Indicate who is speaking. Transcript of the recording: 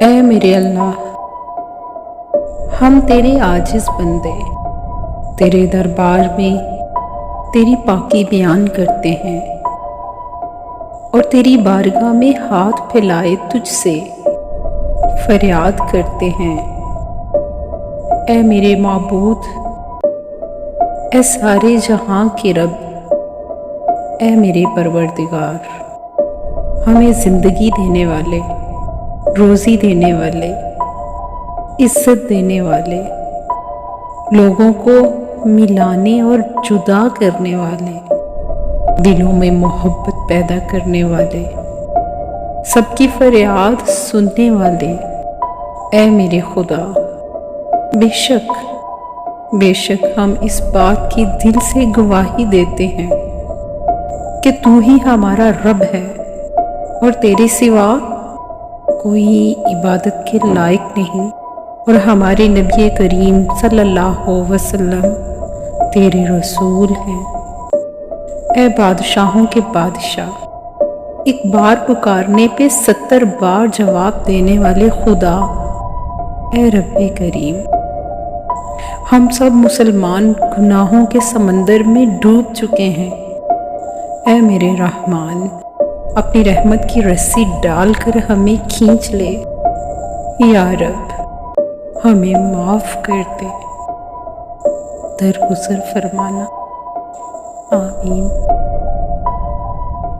Speaker 1: اے میرے اللہ، ہم تیرے عاجز بندے تیرے دربار میں تیری پاکی بیان کرتے ہیں اور تیری بارگاہ میں ہاتھ پھیلائے تجھ سے فریاد کرتے ہیں۔ اے میرے معبود، اے سارے جہاں کے رب، اے میرے پروردگار، ہمیں زندگی دینے والے، روزی دینے والے، عزت دینے والے، لوگوں کو ملانے اور جدا کرنے والے، دلوں میں محبت پیدا کرنے والے، سب کی فریاد سننے والے، اے میرے خدا، بے شک ہم اس بات کی دل سے گواہی دیتے ہیں کہ تو ہی ہمارا رب ہے اور تیرے سوا کوئی عبادت کے لائق نہیں، اور ہمارے نبی کریم صلی اللہ علیہ وسلم تیرے رسول ہیں۔ اے بادشاہوں کے بادشاہ، ایک بار پکارنے پہ 70 بار جواب دینے والے خدا، اے رب کریم، ہم سب مسلمان گناہوں کے سمندر میں ڈوب چکے ہیں۔ اے میرے رحمان، اپنی رحمت کی رسی ڈال کر ہمیں کھینچ لے۔ یا رب، ہمیں معاف کر دے، درگزر فرمانا۔ آمین۔